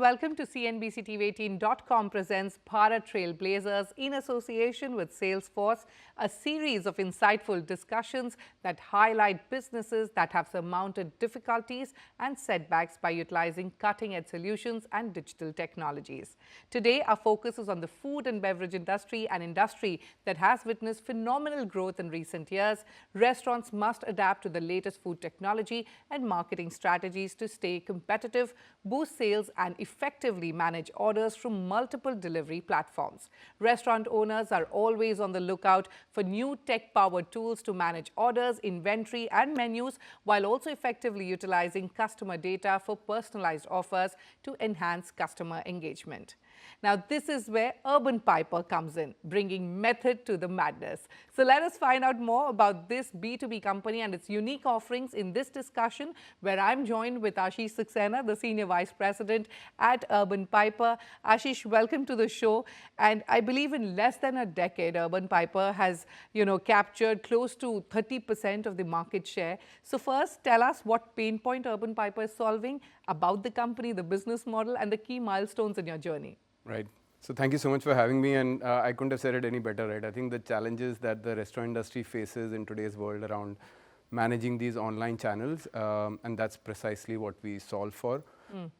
welcome to CNBC-TV18.com presents Bharat Trailblazers in association with Salesforce, a series of insightful discussions that highlight businesses that have surmounted difficulties and setbacks by utilizing cutting-edge solutions and digital technologies. Today, our focus is on the food and beverage industry, an industry that has witnessed phenomenal growth in recent years. Restaurants must adapt to the latest food technology and marketing strategies to stay competitive, boost sales and effectively manage orders from multiple delivery platforms. Restaurant owners are always on the lookout for new tech-powered tools to manage orders, inventory and menus, while also effectively utilizing customer data for personalized offers to enhance customer engagement. Now, this is where Urban Piper comes in, bringing method to the madness. So let us find out more about this B2B company and its unique offerings in this discussion, where I'm joined with Ashish Saxena, the Senior Vice President at Urban Piper. Ashish, welcome to the show. And I believe in less than a decade, Urban Piper has, captured close to 30% of the market share. So first, tell us what pain point Urban Piper is solving, about the company, the business model, and the key milestones in your journey. Right. So thank you so much for having me, and I couldn't have said it any better, right? I think the challenges that the restaurant industry faces in today's world around managing these online channels, and that's precisely what we solve for.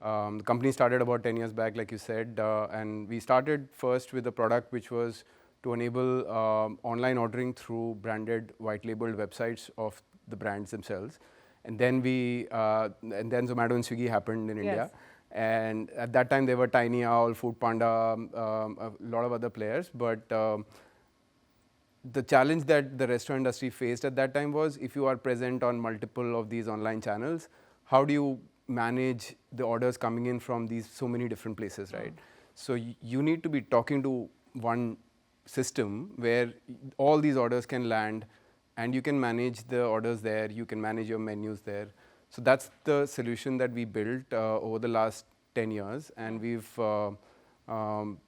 The company started about 10 years back, like you said, and we started first with a product which was to enable online ordering through branded white-labeled websites of the brands themselves. And then and then Zomato and Swiggy happened in India. And at that time, there were Tiny Owl, Foodpanda, a lot of other players. But the challenge that the restaurant industry faced at that time was, if you are present on multiple of these online channels, how do you manage the orders coming in from these so many different places, right? So you need to be talking to one system where all these orders can land, and you can manage the orders there, you can manage your menus there. So that's the solution that we built over the last 10 years, and we've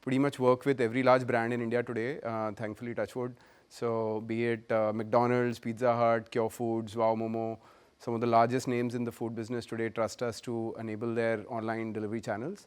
pretty much worked with every large brand in India today, thankfully, touch wood. So be it McDonald's, Pizza Hut, Kyo Foods, Wow Momo, some of the largest names in the food business today trust us to enable their online delivery channels.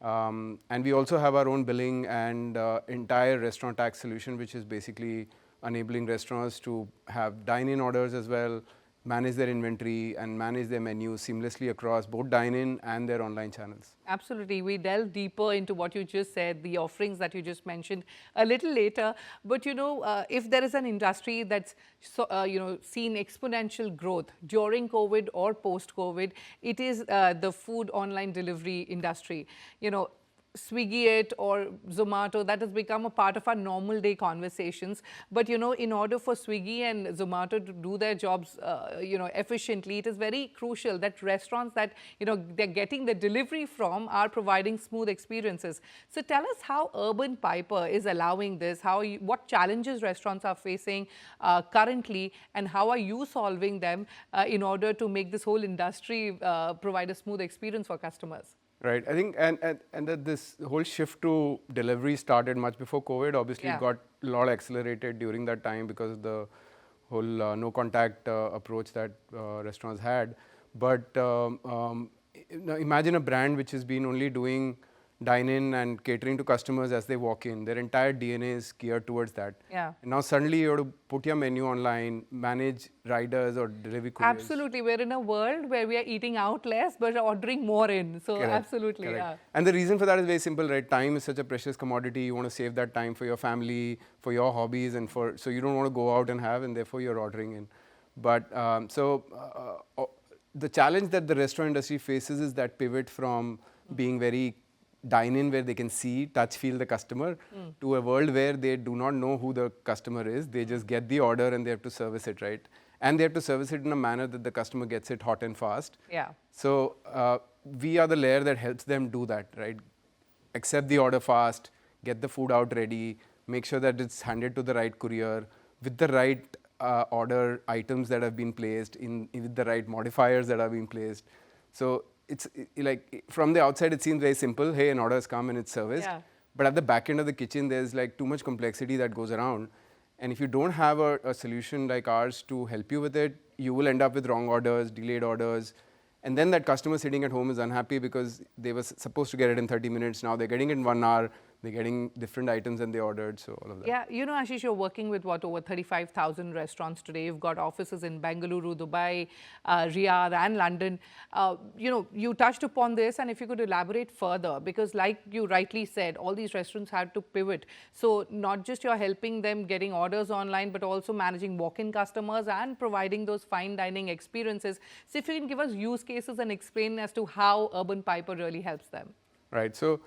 And we also have our own billing and entire restaurant tax solution, which is basically enabling restaurants to have dine-in orders as well, manage their inventory and manage their menus seamlessly across both dine-in and their online channels. Absolutely. We delve deeper into what you just said, the offerings that you just mentioned a little later. But, if there is an industry that's, seen exponential growth during COVID or post-COVID, it is the food online delivery industry. Swiggy it or Zomato, that has become a part of our normal day conversations. But, in order for Swiggy and Zomato to do their jobs, efficiently, it is very crucial that restaurants that, they're getting the delivery from are providing smooth experiences. So tell us how Urban Piper is allowing this, what challenges restaurants are facing currently, and how are you solving them in order to make this whole industry provide a smooth experience for customers? Right. I think, and that this whole shift to delivery started much before COVID. Obviously, it got a lot accelerated during that time because of the whole no contact approach that restaurants had. But imagine a brand which has been only doing dine-in and catering to customers as they walk in. Their entire DNA is geared towards that. And now suddenly you have to put your menu online, manage riders or delivery couriers. Absolutely. We're in a world where we are eating out less, but ordering more in. So absolutely. Yeah. And the reason for that is very simple, right? Time is such a precious commodity. You want to save that time for your family, for your hobbies, and so you don't want to go out and have, and therefore you're ordering in. But the challenge that the restaurant industry faces is that pivot from being very dine-in, where they can see, touch, feel the customer, to a world where they do not know who the customer is. They just get the order and they have to service it, right? And they have to service it in a manner that the customer gets it hot and fast. So we are the layer that helps them do that, right? Accept the order fast, get the food out ready, make sure that it's handed to the right courier with the right order items that have been placed, with the right modifiers that have been placed. So it's like, from the outside, it seems very simple. Hey, an order has come and it's serviced. But at the back end of the kitchen, there's like too much complexity that goes around. And if you don't have a solution like ours to help you with it, you will end up with wrong orders, delayed orders, And then that customer sitting at home is unhappy because they were supposed to get it in 30 minutes. Now they're getting it in 1 hour. They're getting different items than they ordered. So all of that. Yeah, you know, Ashish, you're working with what, over 35,000 restaurants today. You've got offices in Bengaluru, Dubai, Riyadh, and London. You know, you touched upon this, and if you could elaborate further, because like you rightly said, all these restaurants had to pivot. So not just you're helping them getting orders online, but also managing walk-in customers and providing those fine dining experiences. So if you can give us use cases and explain as to how Urban Piper really helps them. Right. So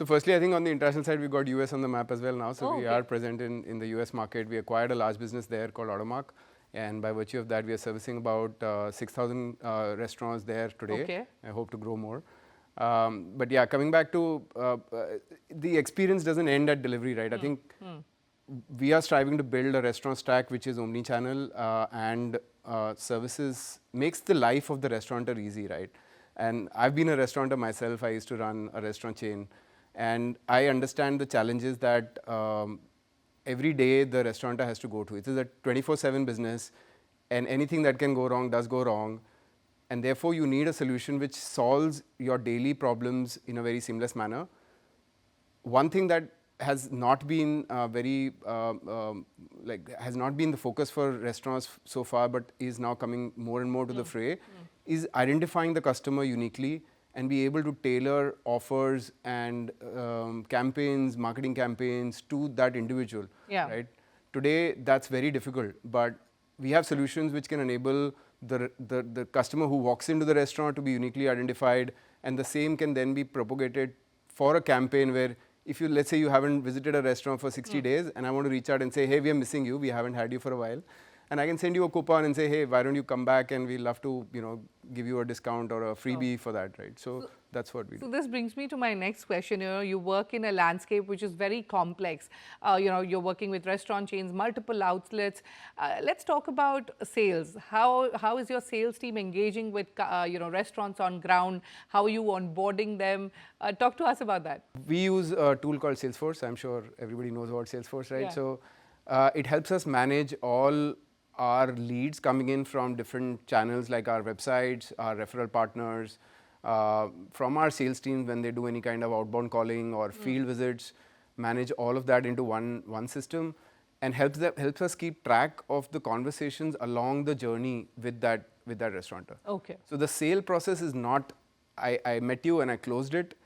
firstly, I think on the international side, we've got US on the map as well now. So Oh, we okay. are present in the US market. We acquired a large business there called Automark. And by virtue of that, we are servicing about 6,000 restaurants there today. Okay. I hope to grow more. But yeah, coming back to the experience doesn't end at delivery, right? I think we are striving to build a restaurant stack which is omni-channel and services, makes the life of the restaurateur easy, right? And I've been a restaurateur myself. I used to run a restaurant chain. And I understand the challenges that every day the restaurateur has to go to. It is a 24/7 business, and anything that can go wrong does go wrong. And therefore, you need a solution which solves your daily problems in a very seamless manner. One thing that has not been has not been the focus for restaurants so far, but is now coming more and more to the fray, is identifying the customer uniquely and be able to tailor offers and campaigns, marketing campaigns to that individual. Yeah. Right? Today, that's very difficult, but we have solutions which can enable the customer who walks into the restaurant to be uniquely identified, and the same can then be propagated for a campaign where if you, let's say you haven't visited a restaurant for 60 days and I want to reach out and say, hey, we are missing you, we haven't had you for a while. And I can send you a coupon and say, hey, why don't you come back and we'd love to, you know, give you a discount or a freebie for that, right? So that's what we do. So this brings me to my next question. You know, you work in a landscape which is very complex. You know, you're working with restaurant chains, multiple outlets. Let's talk about sales. How is your sales team engaging with you know, restaurants on ground? How are you onboarding them? Talk to us about that. We use a tool called Salesforce. I'm sure everybody knows about Salesforce, right? Yeah. So it helps us manage all our leads coming in from different channels like our websites, our referral partners, from our sales team when they do any kind of outbound calling or field visits, manage all of that into one system, and helps us keep track of the conversations along the journey with that restaurateur. Okay. So the sale process is not I met you and I closed it,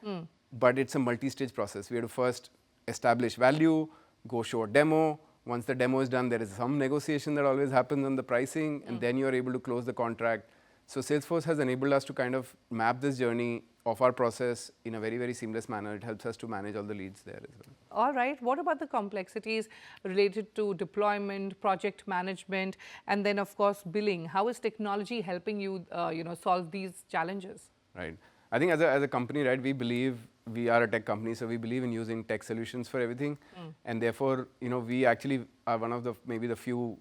but it's a multi-stage process. We have to first establish value, go show a demo. Once the demo is done, there is some negotiation that always happens on the pricing, and then you are able to close the contract. So Salesforce has enabled us to kind of map this journey of our process in a very, very seamless manner. It helps us to manage all the leads there as well. All right. What about the complexities related to deployment, project management, and then, of course, billing? How is technology helping you, you know, solve these challenges? Right. I think as a company, right, we believe we are a tech company, so we believe in using tech solutions for everything, and therefore, you know, we actually are one of the maybe the few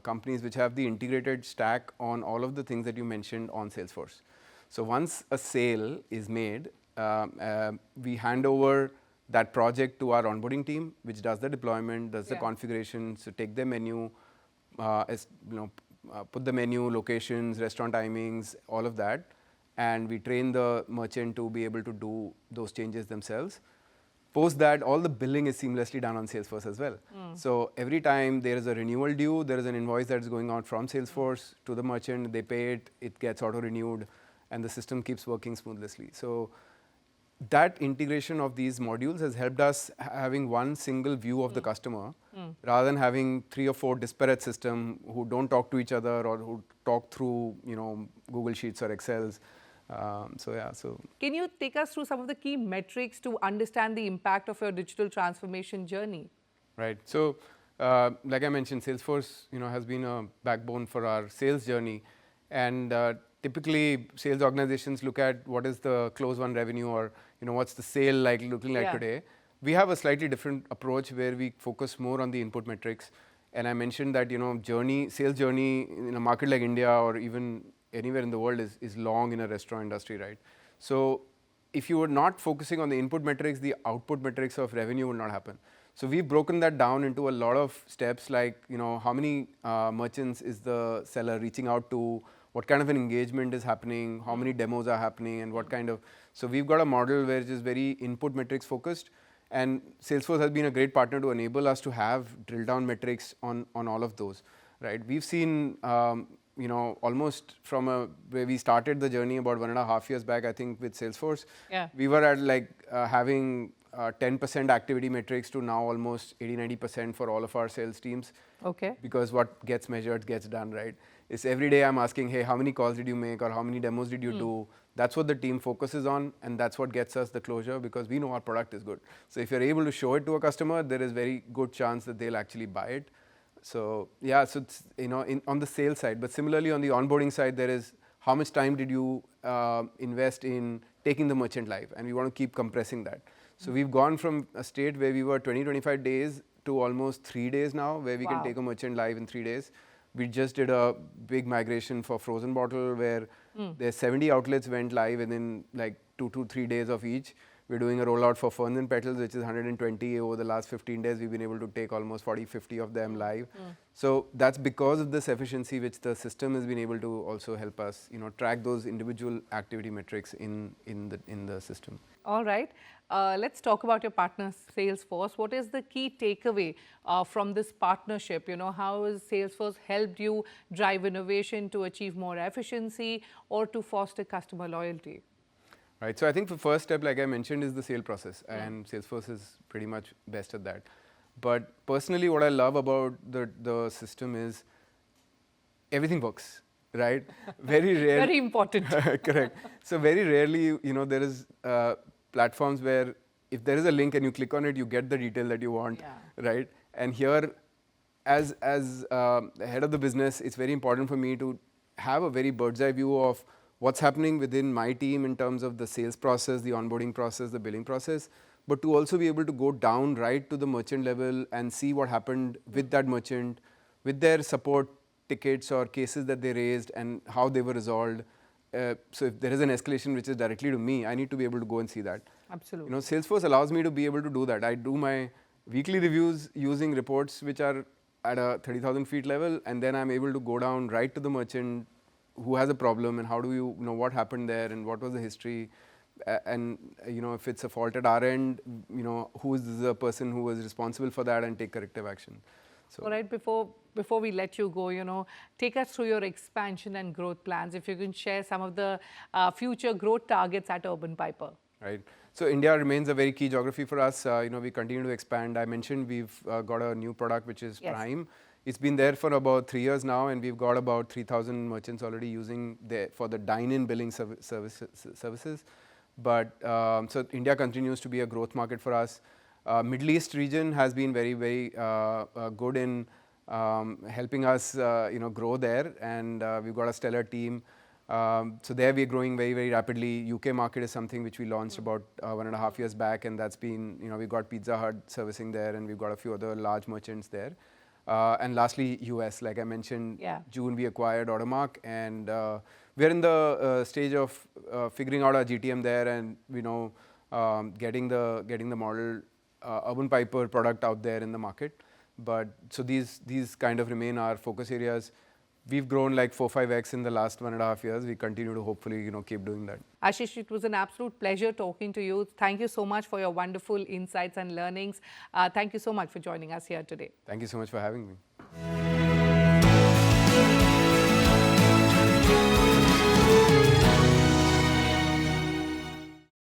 companies which have the integrated stack on all of the things that you mentioned on Salesforce. So once a sale is made, we hand over that project to our onboarding team, which does the deployment, does the configuration, so take the menu, put the menu, locations, restaurant timings, all of that. And we train the merchant to be able to do those changes themselves. Post that, all the billing is seamlessly done on Salesforce as well. So every time there is a renewal due, there is an invoice that is going out from Salesforce to the merchant, they pay it, it gets auto-renewed, and the system keeps working smoothly. So that integration of these modules has helped us having one single view of the customer, rather than having 3 or 4 disparate systems who don't talk to each other or who talk through, you know, Google Sheets or Excels. So Can you take us through some of the key metrics to understand the impact of your digital transformation journey? Right. So, like I mentioned, Salesforce, you know, has been a backbone for our sales journey, and typically sales organizations look at what is the close one revenue, or you know, what's the sale like looking like today. We have a slightly different approach where we focus more on the input metrics. And I mentioned that, you know, sales journey in a market like India or even anywhere in the world is long in a restaurant industry, right? So if you were not focusing on the input metrics, the output metrics of revenue will not happen. So we've broken that down into a lot of steps, like, you know, how many merchants is the seller reaching out to, what kind of an engagement is happening, how many demos are happening, and what kind of. So we've got a model where it is very input metrics focused, and Salesforce has been a great partner to enable us to have drill down metrics on all of those, right? We've seen almost from where we started the journey about 1.5 years back, I think, with Salesforce. Yeah. We were at like having 10% activity metrics to now almost 80-90% for all of our sales teams. Okay. Because what gets measured gets done, right? It's every day I'm asking, hey, how many calls did you make, or how many demos did you do? That's what the team focuses on, and that's what gets us the closure, because we know our product is good. So if you're able to show it to a customer, there is very good chance that they'll actually buy it. So yeah, so it's, on the sales side, but similarly on the onboarding side, there is how much time did you invest in taking the merchant live, and we want to keep compressing that. So we've gone from a state where we were 20-25 days to almost 3 days now, where we can take a merchant live in 3 days. We just did a big migration for frozen bottle where there's 70 outlets went live within like 2 to 3 days of each. We're doing a rollout for Ferns and Petals, which is 120. Over the last 15 days, we've been able to take almost 40-50 of them live. So that's because of this efficiency, which the system has been able to also help us, track those individual activity metrics in the system. All right. Let's talk about your partner, Salesforce. What is the key takeaway from this partnership? How has Salesforce helped you drive innovation to achieve more efficiency or to foster customer loyalty? Right. So I think the first step, like I mentioned, is the sale process, and Salesforce is pretty much best at that. But personally, what I love about the system is everything works, right? Very rare. Very important. Correct. So very rarely, there is platforms where if there is a link and you click on it, you get the detail that you want, right? And here, as head of the business, it's very important for me to have a very bird's eye view of what's happening within my team in terms of the sales process, the onboarding process, the billing process, but to also be able to go down right to the merchant level and see what happened with that merchant, with their support tickets or cases that they raised and how they were resolved. So if there is an escalation which is directly to me, I need to be able to go and see that. Absolutely. Salesforce allows me to be able to do that. I do my weekly reviews using reports which are at a 30,000 feet level, and then I'm able to go down right to the merchant who has a problem and how do you know what happened there and what was the history, and if it's a fault at our end, who is the person who was responsible for that, and take corrective action. So, all right, before we let you go, take us through your expansion and growth plans. If you can share some of the future growth targets at Urban Piper. Right. So India remains a very key geography for us. We continue to expand. I mentioned we've got a new product which is Prime. It's been there for about 3 years now, and we've got about 3,000 merchants already using for the dine-in billing services. But so India continues to be a growth market for us. Middle East region has been very, very good in helping us, grow there, and we've got a stellar team. So there we're growing very, very rapidly. UK market is something which we launched about 1.5 years back, and that's been, we've got Pizza Hut servicing there, and we've got a few other large merchants there. And lastly, US, like I mentioned, June we acquired Automark, and we're in the stage of figuring out our GTM there, and getting the model Urban Piper product out there in the market. But so these kind of remain our focus areas. We've grown like 4-5x in the last 1.5 years. We continue to hopefully keep doing that. Ashish, it was an absolute pleasure talking to you. Thank you so much for your wonderful insights and learnings. Thank you so much for joining us here today. Thank you so much for having me.